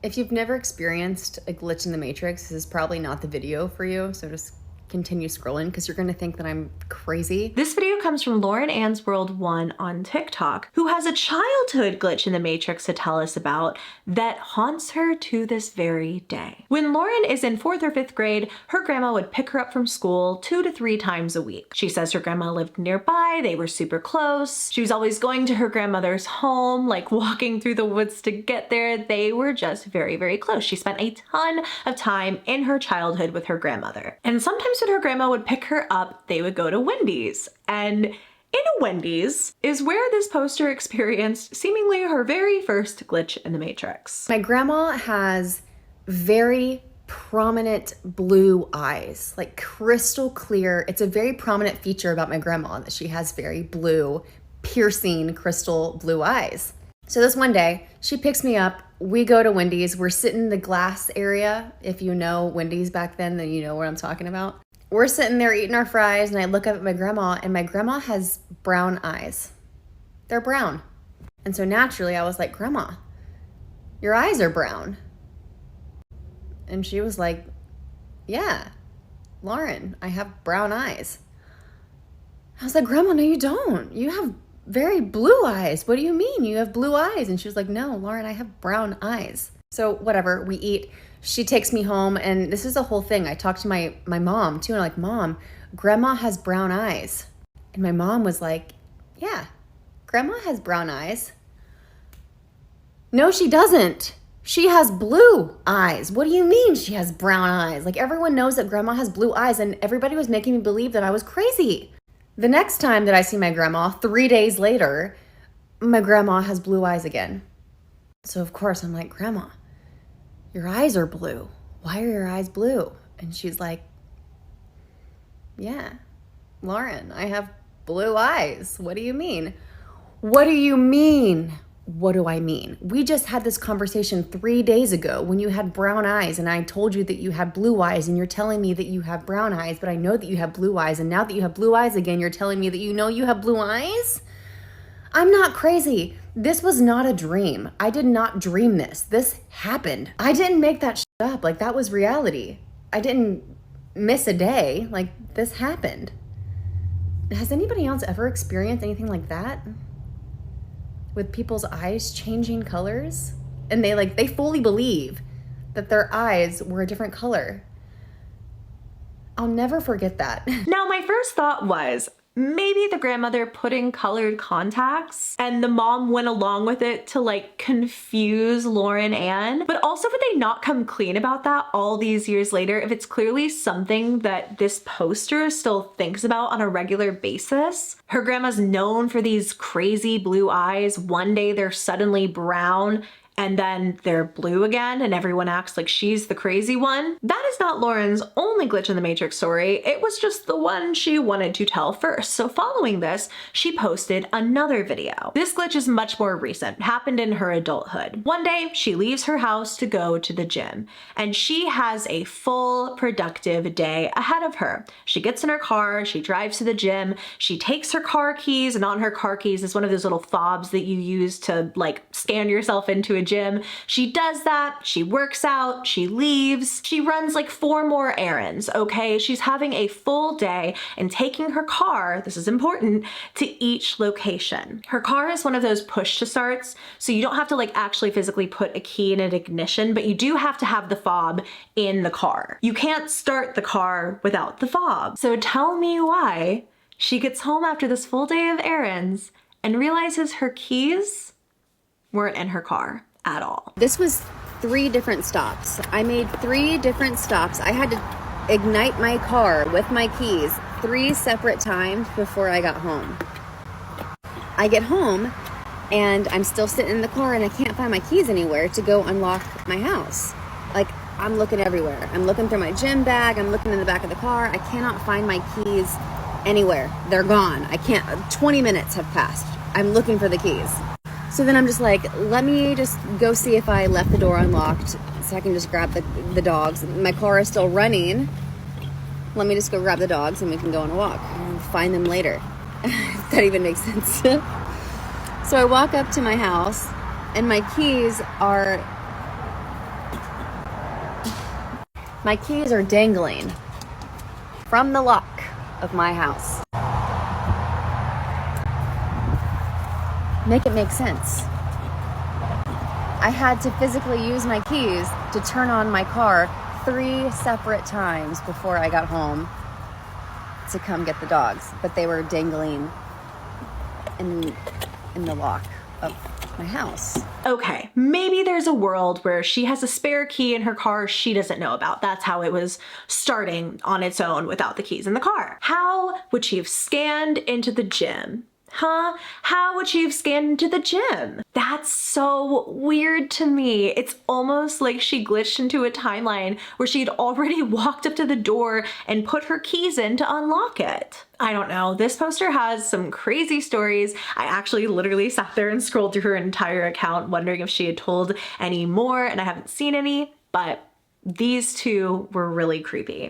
If you've never experienced a glitch in the Matrix, this is probably not the video for you, so just continue scrolling because you're going to think that I'm crazy. This video comes from Lauren Ann's World 1 on TikTok, who has a childhood glitch in the Matrix to tell us about that haunts her to this very day. When Lauren is in 4th or 5th grade, her grandma would pick her up from school 2 to 3 times a week. She says her grandma lived nearby, they were super close. She was always going to her grandmother's home, like walking through the woods to get there. They were just very, very close. She spent a ton of time in her childhood with her grandmother. And sometimes when her grandma would pick her up, they would go to Wendy's. And in a Wendy's is where this poster experienced seemingly her very first glitch in the Matrix. My grandma has very prominent blue eyes, like crystal clear. It's a very prominent feature about my grandma that she has very blue, piercing crystal blue eyes. So this one day, she picks me up, we go to Wendy's, we're sitting in the glass area. If you know Wendy's back then you know what I'm talking about. We're sitting there eating our fries, and I look up at my grandma, and my grandma has brown eyes. They're brown. And so naturally, I was like, Grandma, your eyes are brown. And she was like, yeah, Lauren, I have brown eyes. I was like, Grandma, no, you don't. You have very blue eyes. What do you mean you have blue eyes? And she was like, no, Lauren, I have brown eyes. So whatever, we eat. She takes me home, and this is the whole thing. I talked to my mom too, and I'm like, Mom, Grandma has brown eyes. And my mom was like, yeah, Grandma has brown eyes. No, she doesn't. She has blue eyes. What do you mean she has brown eyes? Like, everyone knows that Grandma has blue eyes, and everybody was making me believe that I was crazy. The next time that I see my grandma, 3 days later, my grandma has blue eyes again. So of course I'm like, Grandma, your eyes are blue. Why are your eyes blue? And she's like, yeah, Lauren, I have blue eyes. What do you mean? What do you mean? What do I mean? We just had this conversation 3 days ago when you had brown eyes, and I told you that you had blue eyes, and you're telling me that you have brown eyes, but I know that you have blue eyes, and now that you have blue eyes again, you're telling me that you know you have blue eyes? I'm not crazy. This was not a dream. I did not dream this. This happened. I didn't make that shit up. Like, that was reality. I didn't miss a day. Like, this happened. Has anybody else ever experienced anything like that? With people's eyes changing colors? And they fully believe that their eyes were a different color. I'll never forget that. Now, my first thought was, maybe the grandmother put in colored contacts and the mom went along with it to like confuse Lauren Ann. But also, would they not come clean about that all these years later if it's clearly something that this poster still thinks about on a regular basis? Her grandma's known for these crazy blue eyes. One day they're suddenly brown, and then they're blue again, and everyone acts like she's the crazy one. That is not Lauren's only glitch in the Matrix story. It was just the one she wanted to tell first. So following this, she posted another video. This glitch is much more recent, happened in her adulthood. One day, she leaves her house to go to the gym, and she has a full productive day ahead of her. She gets in her car, she drives to the gym, she takes her car keys, and on her car keys is one of those little fobs that you use to like scan yourself into a gym. She does that, she works out, she leaves, she runs like 4 more errands, okay? She's having a full day and taking her car, this is important, to each location. Her car is one of those push to starts, so you don't have to like actually physically put a key in an ignition, but you do have to have the fob in the car. You can't start the car without the fob. So tell me why she gets home after this full day of errands and realizes her keys weren't in her car at all. This was 3 different stops. I made 3 different stops. I had to ignite my car with my keys 3 separate times before I got home. I get home and I'm still sitting in the car and I can't find my keys anywhere to go unlock my house. Like, I'm looking everywhere. I'm looking through my gym bag. I'm looking in the back of the car. I cannot find my keys anywhere. They're gone. I can't. 20 minutes have passed. I'm looking for the keys. So then I'm just like, let me just go see if I left the door unlocked so I can just grab the dogs. My car is still running. Let me just go grab the dogs and we can go on a walk and find them later. If that even makes sense. So I walk up to my house and my keys are My keys are dangling from the lock of my house. Make it make sense. I had to physically use my keys to turn on my car 3 separate times before I got home to come get the dogs, but they were dangling in the lock of my house. Okay, maybe there's a world where she has a spare key in her car she doesn't know about. That's how it was starting on its own without the keys in the car. How would she have scanned into the gym? Huh? How would she have scanned into the gym? That's so weird to me. It's almost like she glitched into a timeline where she'd already walked up to the door and put her keys in to unlock it. I don't know. This poster has some crazy stories. I actually literally sat there and scrolled through her entire account wondering if she had told any more, and I haven't seen any, but these two were really creepy.